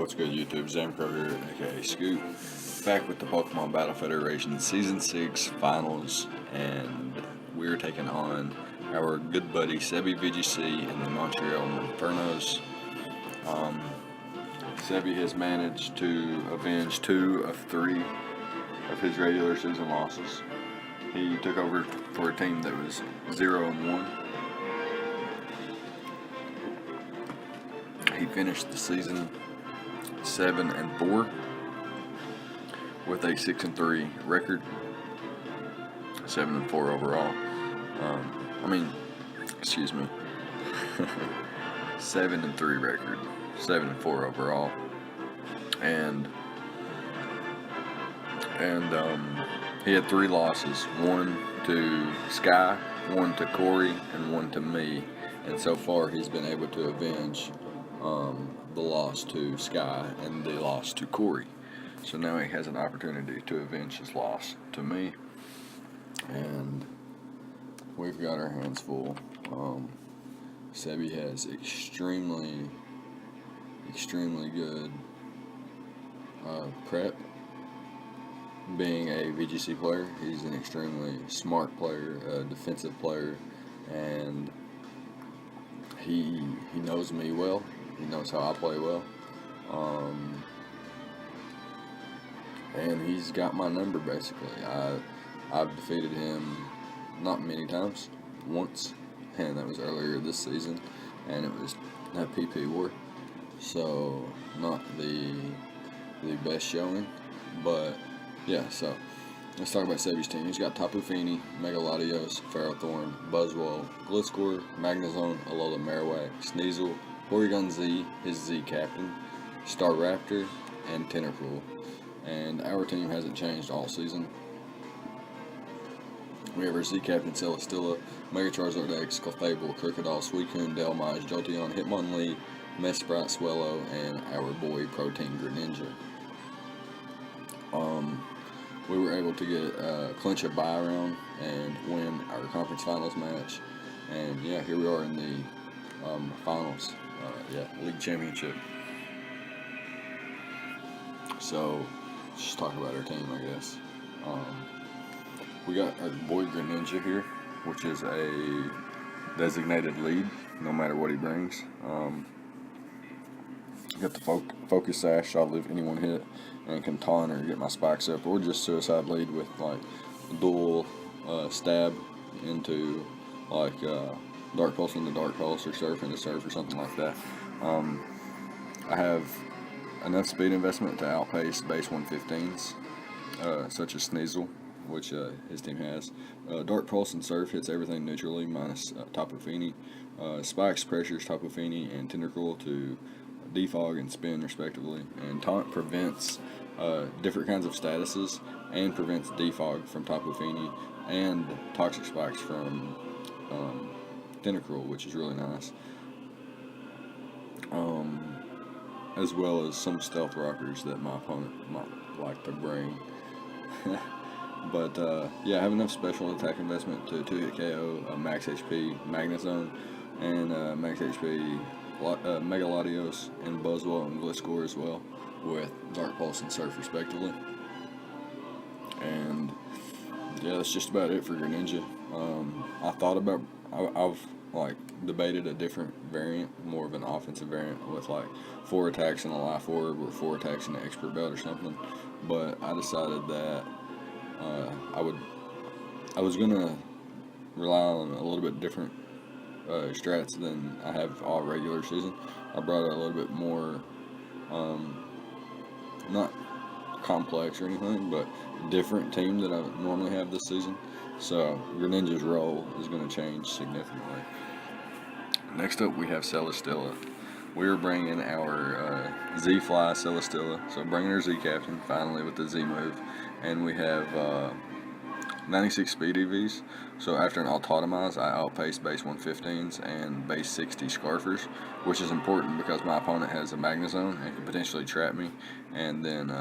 What's good, YouTube? Zam Kroger, aka Scoop, back with the Pokemon Battle Federation Season 6 Finals, and we're taking on our good buddy Sebi VGC and the Montreal Monfernos. Sebi has managed to avenge 2 of 3 of his regular season losses. He took over for a team that was 0-1. He finished the season 7-4 with a 6-3 record, 7-4 overall. 7-3 record, 7-4 overall, and he had 3 losses: 1 to Sky, 1 to Corey, and 1 to me. And so far, he's been able to avenge the loss to Sky and the loss to Corey. So now he has an opportunity to avenge his loss to me. And we've got our hands full. Sebi has extremely good prep. Being a VGC player, he's an extremely smart player, a defensive player, and he knows me well. He knows how I play well, and he's got my number basically. I've defeated him not many times, once, and that was earlier this season, and it was that PP war, so not the best showing, but yeah. So let's talk about Sebi's team. He's got Tapu Fini, Megaladios, Ferrothorn, Buzzwole, Gliscor, Magnezone, Alola Marowak, Sneasel, Porygon Z, his Z captain, Staraptor, and Tentacruel. And our team hasn't changed all season. We have our Z captain Celesteela, Mega Charizard X, Clefable, Krookodile, Suicune, Delmage, Jolteon, Hitmonlee, Mesprit, Swellow, and our boy Protein Greninja. We were able to get clinch a bye round and win our conference finals match. And yeah, here we are in the finals. League championship. So, let's just talk about our team, I guess. We got our boy Greninja here, which is a designated lead, no matter what he brings. Got the focus sash, so I'll leave anyone hit, and can taunt or get my spikes up, or just suicide lead with like dual stab into like Dark Pulse into Dark Pulse or Surf into Surf or something like that. I have enough speed investment to outpace base 115s, such as Sneasel, which his team has. Dark Pulse and Surf hits everything neutrally, minus Tapu Fini. Spikes pressures Tapu Fini and Tentacruel to defog and spin, respectively. And Taunt prevents different kinds of statuses and prevents defog from Tapu Fini and Toxic Spikes from Tentacruel, which is really nice. As well as some stealth rockers that my opponent might like to bring. But I have enough special attack investment to 2-hit KO, max HP Magnezone, and max HP Megaladios, and Buzzwole and Gliscor as well, with Dark Pulse and Surf respectively. And yeah, that's just about it for Greninja. I've debated a different variant, more of an offensive variant with like 4 attacks and a Life Orb, or 4 attacks and an Expert Belt or something. But I decided that I was gonna rely on a little bit different strats than I have all regular season. I brought a little bit more, not complex or anything, but different team that I normally have this season. So Greninja's role is going to change significantly. Next up, we have Celesteela. We are bringing our Z-Fly Celesteela, so bringing our Z captain finally with the Z move, and we have 96 speed EVs. So after an Autotomize, I outpace base 115s and base 60 Scarfers, which is important because my opponent has a Magnezone and can potentially trap me, and then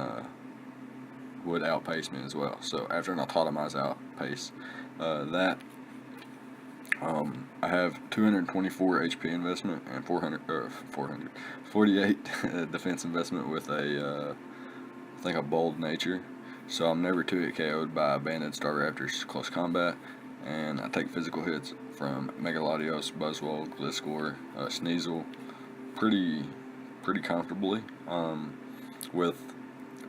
would outpace me as well. So after an Autotomize, I outpace that I have 224 HP investment and 48 defense investment with I think a bold nature. So I'm never 2-hit KO'd by Banded Star Raptors close combat, and I take physical hits from Megalodios, Buzzwole, Gliscor, Sneasel pretty comfortably, with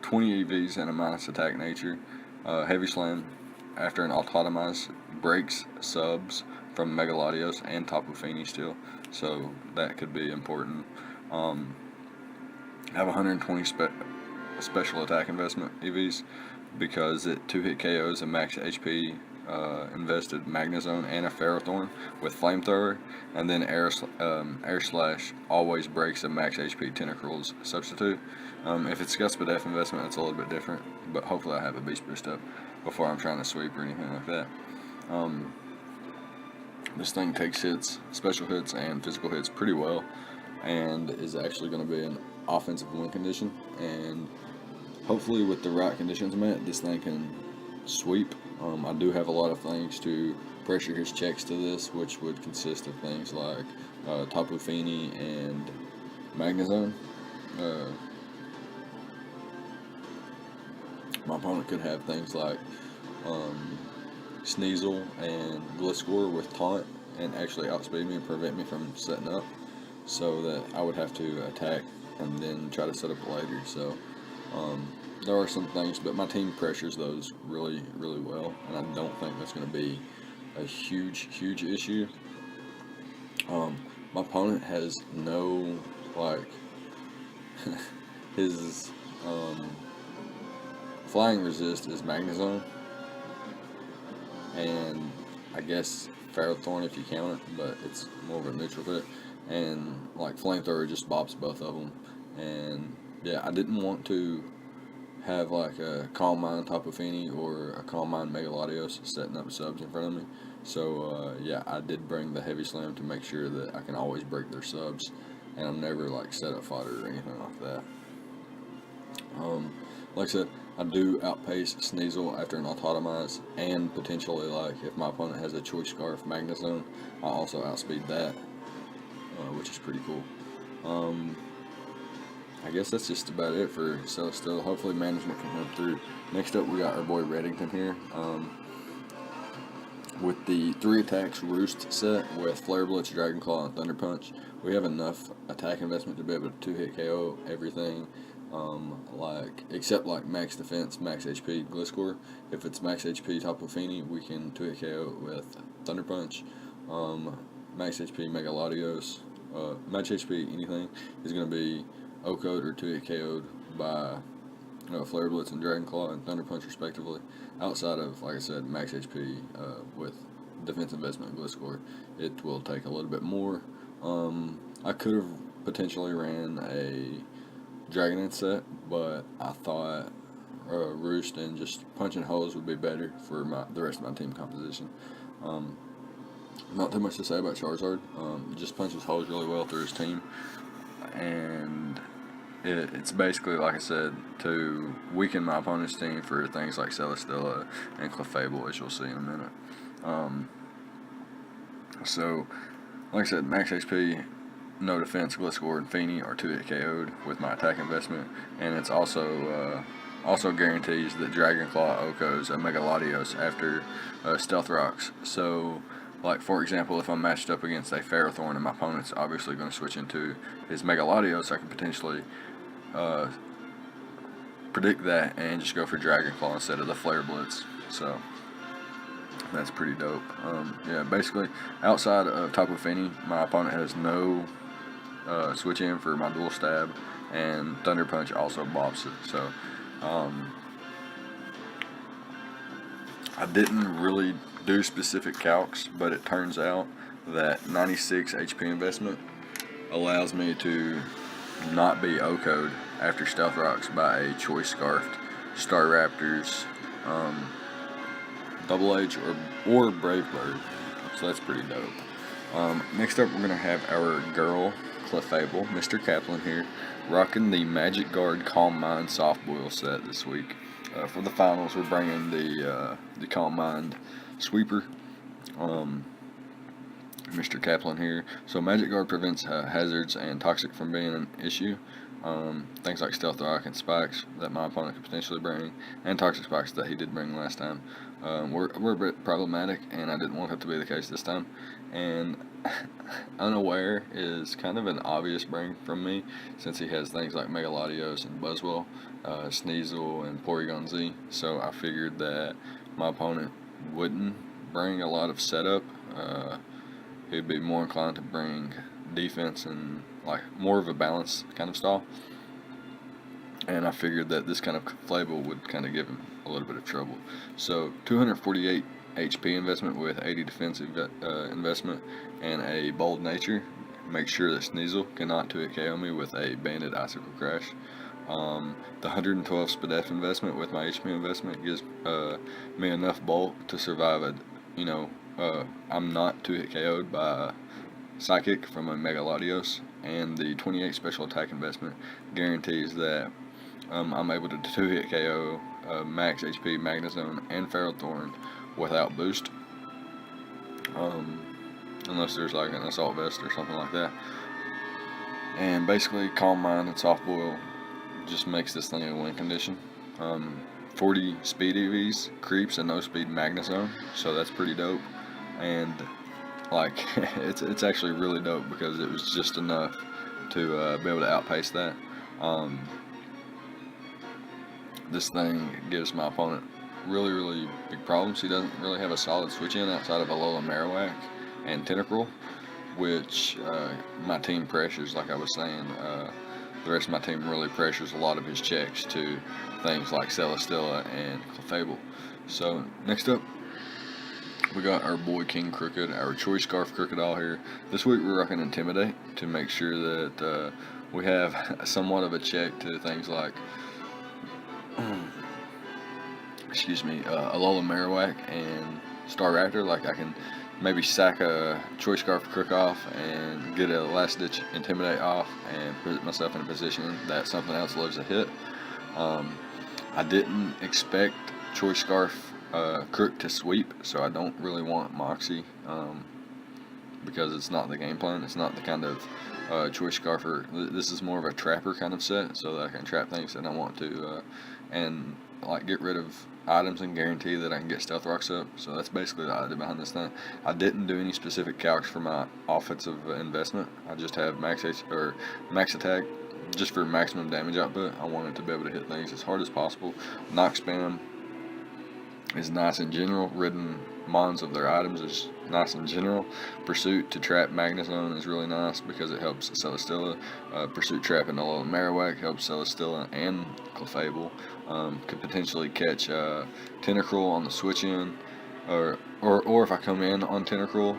20 EVs and a minus attack nature. Heavy Slam after an autotomized breaks subs from Megalodios and Tapu Fini still, so that could be important. I have 120 special attack investment EVs because it 2-hit KOs a max HP invested Magnezone and a Ferrothorn with Flamethrower, and then Air Slash always breaks a max HP Tentacruel's substitute. If it's Gus Def investment, it's a little bit different, but hopefully I have a Beast Boost up before I'm trying to sweep or anything like that. This thing takes hits, special hits, and physical hits pretty well, and is actually going to be an offensive win condition, and hopefully with the right conditions met, this thing can sweep. I do have a lot of things to pressure his checks to this, which would consist of things like Tapu Fini and Magnezone. My opponent could have things like Sneasel and Gliscor with taunt and actually outspeed me and prevent me from setting up, so that I would have to attack and then try to set up later. So there are some things, but my team pressures those really well, and I don't think that's going to be a huge issue. My opponent has no, like, his flying resist is Magnezone, and I guess Ferrothorn if you count it, but it's more of a neutral hit, and like Flamethrower just bops both of them. And yeah, I didn't want to have like a Calm Mind Tapu Fini or a Calm Mind Megalodios setting up subs in front of me. So yeah, I did bring the Heavy Slam to make sure that I can always break their subs, and I'm never like set up fodder or anything like that. Like I said, I do outpace Sneasel after an autotomize, and potentially, like, if my opponent has a Choice Scarf Magnezone, I also outspeed that, which is pretty cool. I guess that's just about it for Celestial. Hopefully management can come through. Next up, we got our boy Reddington here. With the 3 attacks Roost set with Flare Blitz, Dragon Claw, and Thunder Punch, we have enough attack investment to be able to 2-hit KO everything. Except like max defense, max HP Gliscor. If it's max HP Tapu Fini, we can 2-hit KO with Thunder Punch. Max HP Megalodios, max HP anything is going to be O-Code or 2-hit KO'd by Flare Blitz and Dragon Claw and Thunder Punch respectively. Outside of, like I said, max HP with defense investment Gliscor, it will take a little bit more. I could have potentially ran a Dragonite set, but I thought Roost and just punching holes would be better for the rest of my team composition. Not too much to say about Charizard. Just punches holes really well through his team, and it's basically, like I said, to weaken my opponent's team for things like Celesteela and Clefable, as you'll see in a minute. So, like I said, max HP, no defense, Gliscor and Fini are 2-hit KO'd with my attack investment, and it's also guarantees that Dragon Claw O-Codes a Megalodios after Stealth Rocks. So, like, for example, if I'm matched up against a Ferrothorn and my opponent's obviously going to switch into his Megalodios, I can potentially predict that and just go for Dragon Claw instead of the Flare Blitz. So that's pretty dope. Yeah, basically, outside of Tapu Fini, my opponent has no switch in for my dual stab, and Thunder Punch also bops it. So I didn't really do specific calcs, but it turns out that 96 HP investment allows me to not be O-Code after Stealth Rocks by a Choice Scarfed Staraptors, Double H, or Brave Bird. So that's pretty dope. Next up, we're going to have our girl, Clefable, Mr. Kaplan here, rocking the Magic Guard Calm Mind Soft Boil set this week. For the finals, we're bringing the Calm Mind Sweeper. Mr. Kaplan here. So Magic Guard prevents hazards and toxic from being an issue. Things like Stealth Rock and spikes that my opponent could potentially bring, and toxic spikes that he did bring last time, were a bit problematic, and I didn't want that to be the case this time. And Unaware is kind of an obvious bring from me, since he has things like Megalodios and Buzzwell, Sneasel, and Porygon Z. So I figured that my opponent wouldn't bring a lot of setup. He'd be more inclined to bring defense and like more of a balanced kind of style. And I figured that this kind of Flable would kind of give him a little bit of trouble. So 248 HP investment with 80 defensive investment and a bold nature. Make sure that Sneasel cannot 2-hit KO me with a Banded Icicle Crash. The 112 SPDF investment with my HP investment gives me enough bulk to survive I'm not 2-hit KO'd by Psychic from a Megalodios, and the 28 special attack investment guarantees that I'm able to 2-hit KO Max HP, Magnezone, and Ferrothorn without boost, unless there's like an Assault Vest or something like that. And basically, Calm Mind and Soft Boil just makes this thing a win condition. 40 speed EVs, creeps, and no speed Magnezone, so that's pretty dope. And like it's actually really dope because it was just enough to be able to outpace that. This thing gives my opponent really big problems. He doesn't really have a solid switch in outside of Alola Marowak and Tentacruel, which my team pressures, like I was saying. The rest of my team really pressures a lot of his checks to things like Celesteela and Clefable. So next up, we got our boy King Crooked, our Choice Scarf Crocodile here. This week we're rocking Intimidate to make sure that we have somewhat of a check to things like Alola Marowak and Staraptor. Like I can maybe sack a Choice Scarf Crook off and get a last ditch Intimidate off and put myself in a position that something else lives a hit. I didn't expect Choice Scarf Crook to sweep, so I don't really want Moxie because it's not the game plan. It's not the kind of Choice Scarfer. This is more of a trapper kind of set, so that I can trap things that I want to and like get rid of items and guarantee that I can get Stealth Rocks up. So that's basically the idea behind this thing. I didn't do any specific calcs for my offensive investment. I just have max attack just for maximum damage output. I wanted to be able to hit things as hard as possible. Knock Spam is nice in general. Ridding Mons of their items is nice in general. Pursuit to trap Magnezone is really nice because it helps Celesteela. Pursuit trapping Alola Marowak helps Celesteela and Clefable. Could potentially catch Tentacruel on the switch in, or if I come in on Tentacruel,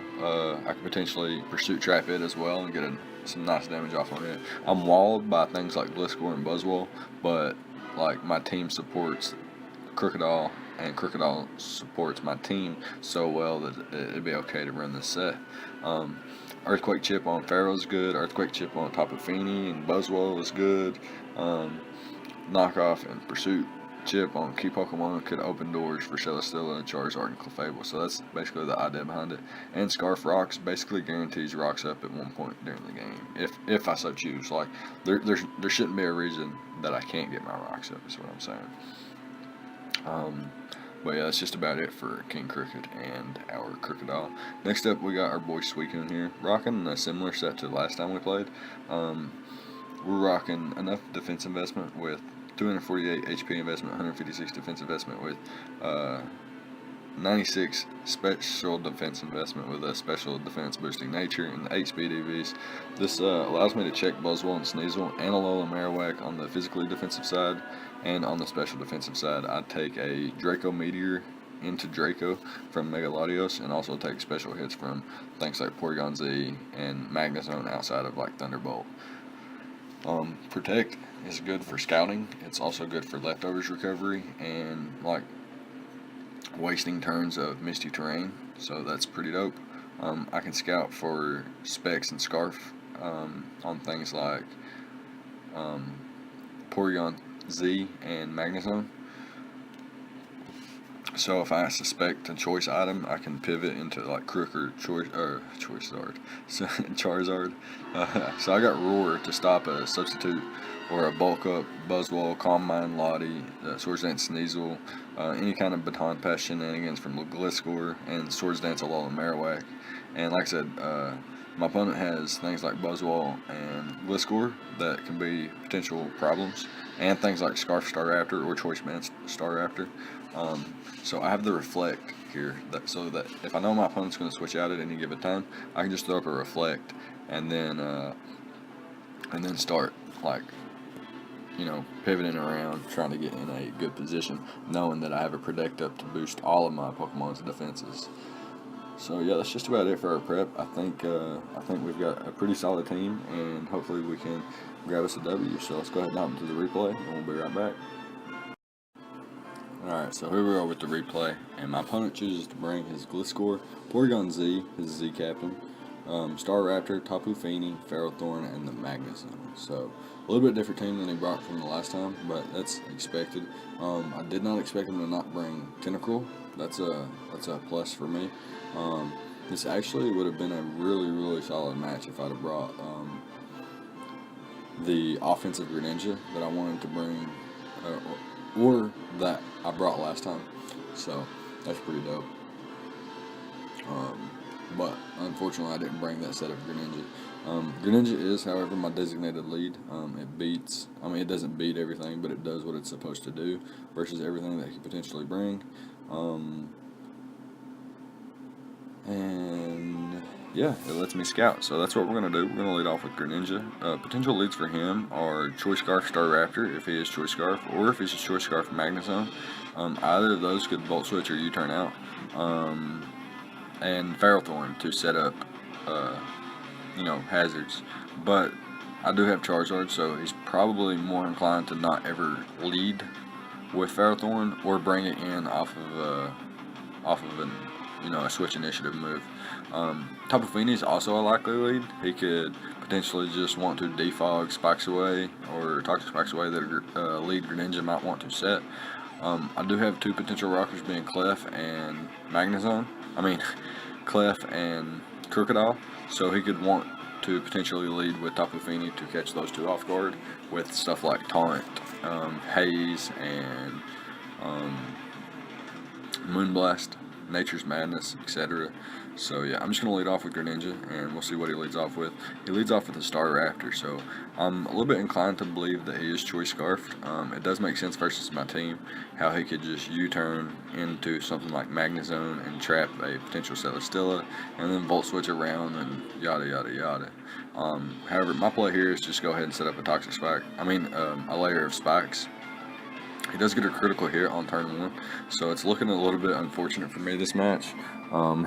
I could potentially Pursuit trap it as well and get some nice damage off on it. I'm walled by things like Blitzcore and Buzzwole, but like my team supports Crocodile, and Crocodile supports my team so well that it'd be okay to run this set. Earthquake Chip on Pharaoh is good. Earthquake Chip on Tapu Fini and Buzzwole is good. Knockoff and Pursuit Chip on key Pokemon could open doors for Celesteela, Charizard, and Clefable. So that's basically the idea behind it. And Scarf Rocks basically guarantees rocks up at one point during the game, if I so choose. Like there shouldn't be a reason that I can't get my rocks up. Is what I'm saying. But yeah, that's just about it for King Crooked and our Crocodile. Next up, we got our boy Suicune here, rocking a similar set to the last time we played. We're rocking enough defense investment with 248 HP investment, 156 defense investment with 96 special defense investment with a special defense boosting nature and 8 speed EVs. This allows me to check Buzzwole and Sneasel and Alola Marowak on the physically defensive side, and on the special defensive side I take a Draco Meteor into Draco from Megalodios, and also take special hits from things like Porygon Z and Magnezone outside of like Thunderbolt. Protect is good for scouting. It's also good for leftovers recovery and like wasting turns of misty terrain, so that's pretty dope. I can scout for Specs and Scarf on things like Porygon Z and Magnezone. So if I suspect a choice item, I can pivot into like Crook or Choice so Charizard. So I got Roar to stop a substitute or a bulk up Buzzwole, Calm Mind, Lottie, Swords Dance Sneasel, any kind of Baton Pass shenanigans from Gliscor, and Swords Dance Alolan Marowak. And like I said, my opponent has things like Buzzwole and Gliscor that can be potential problems, and things like Scarf Staraptor or Choice Band Staraptor. So I have the Reflect here, so that if I know my opponent's going to switch out at any given time, I can just throw up a Reflect and then start like pivoting around, trying to get in a good position, knowing that I have a Protect Up to boost all of my Pokemon's defenses. So yeah, that's just about it for our prep. I think we've got a pretty solid team, and hopefully we can grab us a W. So let's go ahead and hop into the replay, and we'll be right back. Alright, so here we are with the replay, and my opponent chooses to bring his Gliscor, Porygon Z, his Z Captain, Staraptor, Tapu Fini, Ferrothorn, and the Magnezone. So a little bit different team than he brought from the last time, but that's expected. I did not expect him to not bring Tentacruel. That's a plus for me. This actually would have been a really solid match if I'd have brought the offensive Greninja that I wanted to bring, or that I brought last time. So that's pretty dope. But unfortunately I didn't bring that set of Greninja. Greninja is, however, my designated lead. It doesn't beat everything, but it does what it's supposed to do versus everything that he could potentially bring. And yeah, it lets me scout. So that's what we're going to do. We're going to lead off with Greninja. Potential leads for him are Choice Scarf Staraptor, if he is Choice Scarf, or if he's a Choice Scarf Magnezone. Either of those could Volt Switch or U-turn out. And Ferrothorn to set up, hazards. But I do have Charizard, so he's probably more inclined to not ever lead with Ferrothorn or bring it in off of a switch initiative move. Tapu Fini is also a likely lead. He could potentially just want to defog Spikes Away or Toxic Spikes Away that lead Greninja might want to set. I do have two potential rockers being Clef and Clef and Crocodile, so he could want to potentially lead with Tapu Fini to catch those two off guard with stuff like Taunt, Haze, and Moonblast, Nature's Madness, etc. So yeah, I'm just going to lead off with Greninja, and we'll see what he leads off with. He leads off with a Staraptor, so I'm a little bit inclined to believe that he is Choice Scarfed. It does make sense versus my team, how he could just U-turn into something like Magnezone and trap a potential Celesteela, and then Volt Switch around and yada yada yada. However, my play here is just go ahead and set up a Toxic Spike, a layer of Spikes. He does get a critical hit on turn 1, so it's looking a little bit unfortunate for me this match. And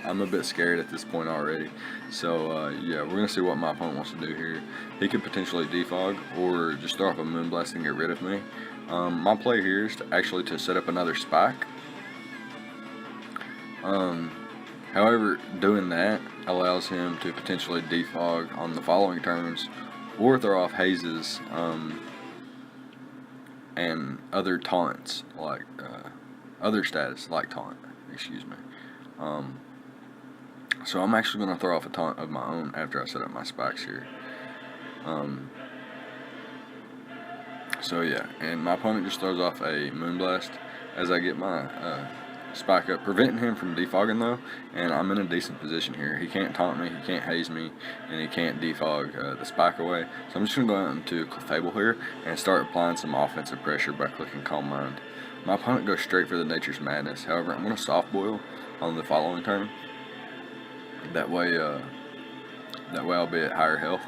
I'm a bit scared at this point already. So yeah, we're gonna see what my opponent wants to do here. He could potentially defog or just throw off a Moonblast and get rid of me. My play here is to set up another Spike. However, doing that allows him to potentially defog on the following turns, or throw off Hazes and other taunts, like other status like taunt, excuse me. So I'm actually going to throw off a taunt of my own after I set up my Spikes here. So yeah, and my opponent just throws off a Moonblast as I get my Spike up, preventing him from defogging though, and I'm in a decent position here. He can't taunt me, he can't haze me, and he can't defog the Spike away. So I'm just going to go out into Clefable here and start applying some offensive pressure by clicking Calm Mind. My opponent goes straight for the Nature's Madness. However, I'm going to Soft Boil on the following turn. That way I'll be at higher health.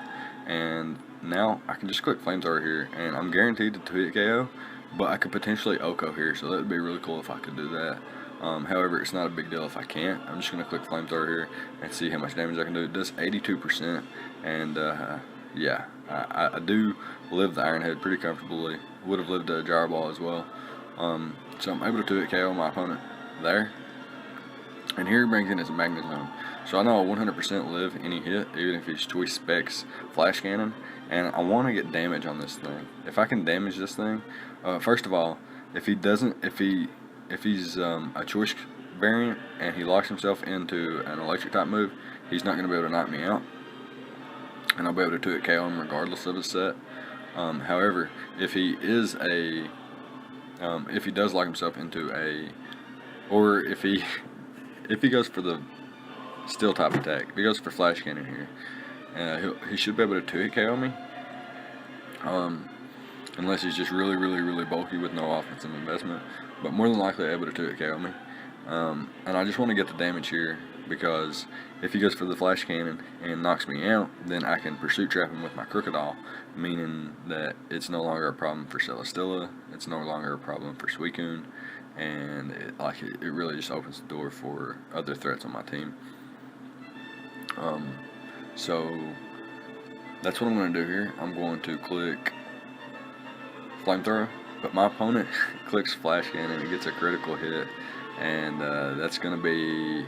And now I can just click Flamethrower here, and I'm guaranteed to 2-hit KO, but I could potentially OHKO here, so that would be really cool if I could do that. However, it's not a big deal if I can't. I'm just going to click Flamethrower here and see how much damage I can do. It does 82%, and yeah, I do live the Iron Head pretty comfortably. Would have lived a Gyro Ball as well. So I'm able to 2-hit KO my opponent there. And here he brings in his Magnezone. So I know I'll 100% live any hit, even if he's Choice Specs Flash Cannon. And I want to get damage on this thing. If I can damage this thing, first of all, if he if he's a choice variant and he locks himself into an electric type move, he's not going to be able to knock me out, and I'll be able to 2-hit KO him regardless of his set. However, if he is if he does lock himself into or if he goes for the steel type attack, if he goes for flash cannon here, he should be able to 2-hit KO me. Unless he's just really, really, really bulky with no offensive investment, but more than likely able to 2-hit KO me. And I just want to get the damage here, because if he goes for the flash cannon and knocks me out, then I can pursuit trap him with my Crocodile, meaning that it's no longer a problem for Celesteela, it's no longer a problem for Suicune, and it really just opens the door for other threats on my team. So that's what I'm going to do here. I'm going to click Flamethrower, but my opponent clicks Flash Cannon and gets a critical hit, and that's going to be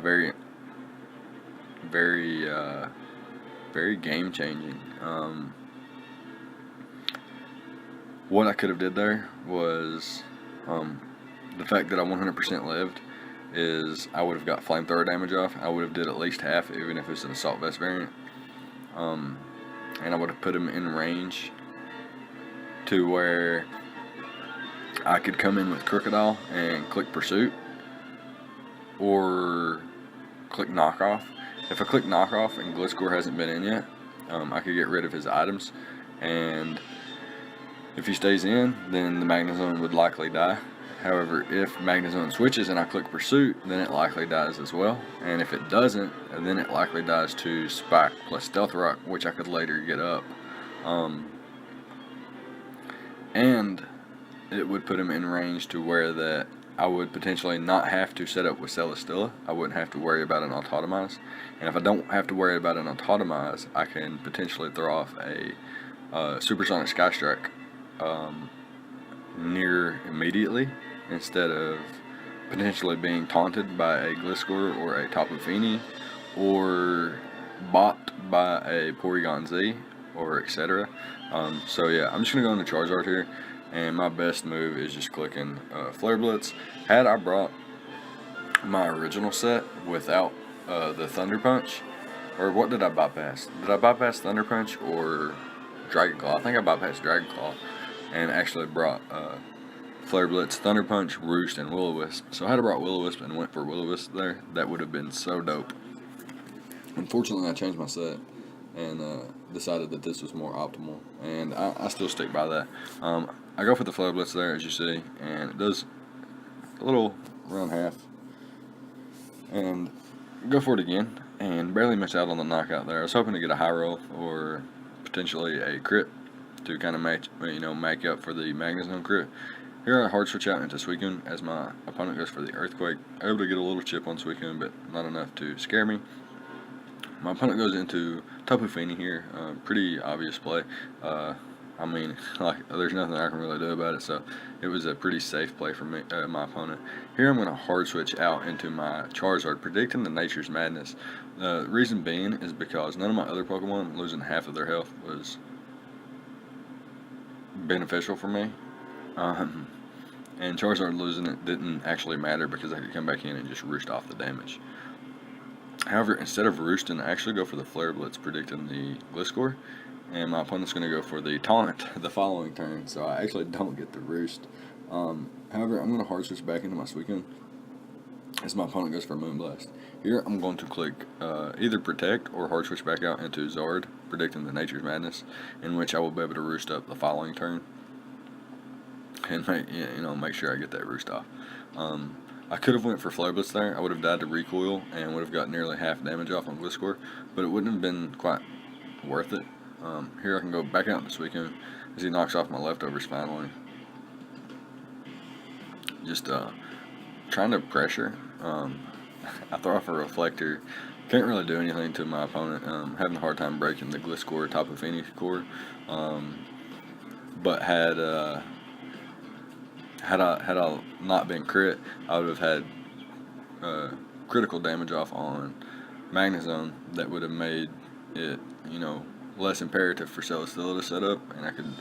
very, very, very game changing. What I could have did there was the fact that I 100% lived is I would have got Flamethrower damage off. I would have did at least half, even if it's an Assault Vest variant, and I would have put him in range to where I could come in with Crocodile and click Pursuit or click Knockoff. If I click Knockoff and Gliscor hasn't been in yet, I could get rid of his items, and if he stays in, then the Magnezone would likely die. However, if Magnezone switches and I click Pursuit, then it likely dies as well. And if it doesn't, then it likely dies to Spike plus Stealth Rock, which I could later get up. And it would put him in range to where that I would potentially not have to set up with Celesteela. I wouldn't have to worry about an Autotomize. And if I don't have to worry about an Autotomize, I can potentially throw off a Supersonic Sky Strike near immediately, instead of potentially being taunted by a Gliscor or a Tapu Fini, or bought by a Porygon Z, or etc. So yeah, I'm just going to go into Charizard here, and my best move is just clicking Flare Blitz. Had I brought my original set without the Thunder Punch, or what did I bypass? Did I bypass Thunder Punch or Dragon Claw? I think I bypassed Dragon Claw and actually brought Flare Blitz, Thunder Punch, Roost, and Will-O-Wisp. So had I brought Will-O-Wisp and went for Will-O-Wisp there, that would have been so dope. Unfortunately, I changed my set and decided that this was more optimal, and I still stick by that. I go for the Flare Blitz there, as you see, and it does a little around half, and go for it again, and barely miss out on the knockout there. I was hoping to get a high roll or potentially a crit to kind of make up for the Magnezone crit. Here I hard switch out into Suicune as my opponent goes for the Earthquake. I'm able to get a little chip on Suicune, but not enough to scare me. My opponent goes into Tapu Fini here. Pretty obvious play. I mean, there's nothing I can really do about it, so it was a pretty safe play for me, my opponent. Here I'm going to hard switch out into my Charizard, predicting the Nature's Madness. The reason being is because none of my other Pokemon losing half of their health was beneficial for me. And Charizard losing it didn't actually matter because I could come back in and just roost off the damage. However, instead of roosting, I actually go for the Flare Blitz, predicting the Gliscor, and my opponent's going to go for the Taunt the following turn, so I actually don't get the roost. However, I'm going to hard switch back into my Suicune as my opponent goes for Moonblast. Here I'm going to click either Protect or hard switch back out into Zard, predicting the Nature's Madness, in which I will be able to roost up the following turn and make sure I get that roost off. I could have went for Flare Blitz there. I would have died to Recoil and would have got nearly half damage off on Gliscor, but it wouldn't have been quite worth it. Here I can go back out into Suicune as he knocks off my leftovers finally. Just trying to pressure. I throw off a Reflector. Can't really do anything to my opponent. Having a hard time breaking the Gliscor Tapu Fini core. But had I not been crit, I would have had critical damage off on Magnezone that would have made it, less imperative for Celesteela to set up, and I could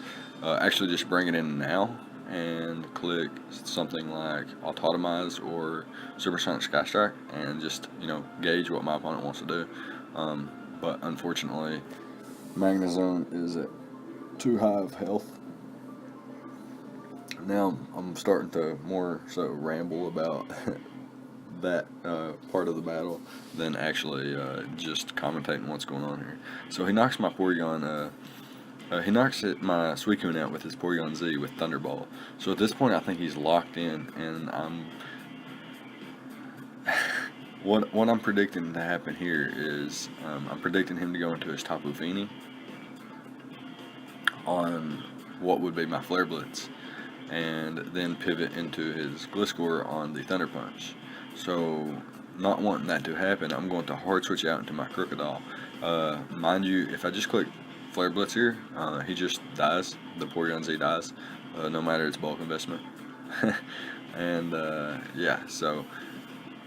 actually just bring it in now and click something like Autotomize or Supersonic Sky Strike and just, gauge what my opponent wants to do. But unfortunately, Magnezone is at too high of health. Now I'm starting to more so ramble about that part of the battle than actually just commentating what's going on here. So he knocks my Porygon, he knocks my Suicune out with his Porygon Z with Thunderbolt. So at this point I think he's locked in, and what I'm predicting to happen here is I'm predicting him to go into his Tapu Fini on what would be my Flare Blitz, and then pivot into his Gliscor on the Thunder Punch. So, not wanting that to happen, I'm going to hard switch out into my Crocodile. Mind you, if I just click Flare Blitz here, he just dies. The Porygon Z dies, no matter its bulk investment. And yeah, so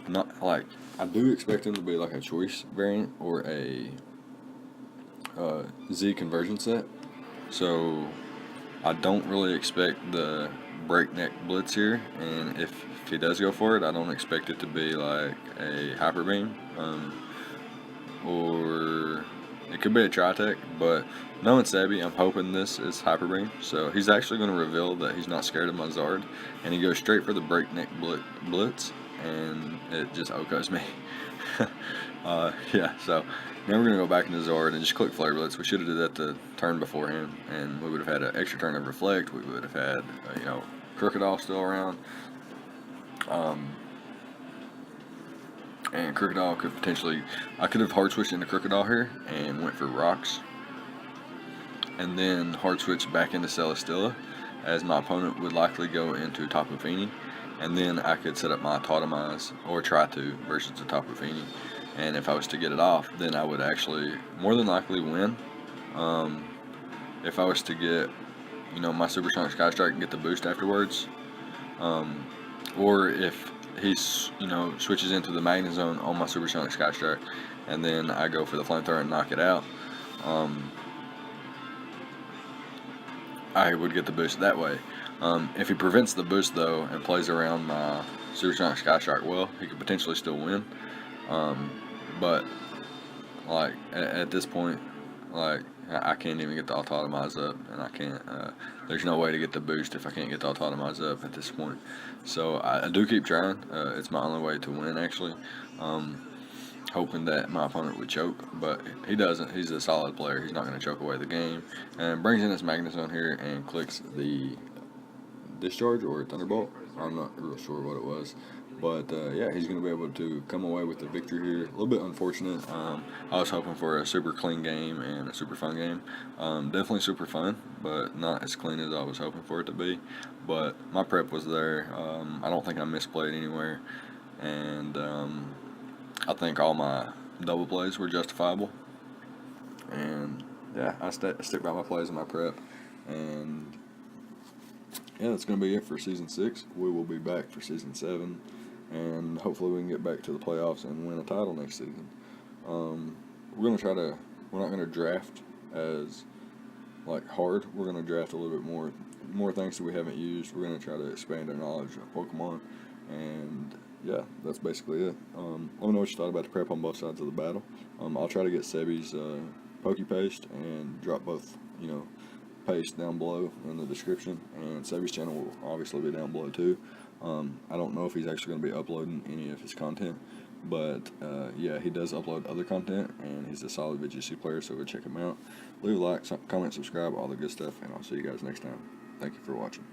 not like I do expect him to be like a choice variant or a Z conversion set. So I don't really expect the breakneck blitz here, and if he does go for it, I don't expect it to be like a Hyper Beam, or it could be a Tri-Tech, but knowing Sebby, I'm hoping this is Hyper Beam. So he's actually going to reveal that he's not scared of my Zard, and he goes straight for the breakneck blitz, and it just OHKOs me. Yeah, so now we're going to go back into Zard and just click Flare Blitz. We should have did that the turn beforehand, and we would have had an extra turn of Reflect. We would have had, Crocodile still around. And Crocodile could potentially, I could have hard switched into Crocodile here and went for Rocks, and then hard switch back into Celesteela, as my opponent would likely go into Tapu Fini, and then I could set up my Autotomize or try to versus the Tapu Fini. And if I was to get it off, then I would actually more than likely win. If I was to get, my Supersonic Sky Strike and get the boost afterwards, or if he, switches into the Magnezone on my Supersonic Sky Strike, and then I go for the Flamethrower and knock it out, I would get the boost that way. If he prevents the boost though and plays around my Supersonic Sky Strike well, he could potentially still win. But like at this point, like I can't even get the Autotomize up, and I can't. There's no way to get the boost if I can't get the Autotomize up at this point. So I do keep trying. It's my only way to win, actually. Hoping that my opponent would choke, but he doesn't. He's a solid player. He's not going to choke away the game, and brings in his Magnezone here and clicks the Discharge or Thunderbolt. I'm not real sure what it was. But yeah, he's going to be able to come away with the victory here. A little bit unfortunate. I was hoping for a super clean game and a super fun game. Definitely super fun, but not as clean as I was hoping for it to be. But my prep was there. I don't think I misplayed anywhere. And I think all my double plays were justifiable. And yeah, I stick by my plays and my prep. And yeah, that's going to be it for Season 6. We will be back for Season 7. And hopefully we can get back to the playoffs and win a title next season. We're not going to draft as hard. We're going to draft a little bit more things that we haven't used. We're going to try to expand our knowledge of Pokemon, and yeah, that's basically it. Let me know what you thought about the prep on both sides of the battle. I'll try to get Sebby's Poke Paste and drop both, paste down below in the description, and Sebby's channel will obviously be down below too. I don't know if he's actually going to be uploading any of his content, but yeah, he does upload other content, and he's a solid VGC player, so go check him out. Leave a like, comment, subscribe, all the good stuff, and I'll see you guys next time. Thank you for watching.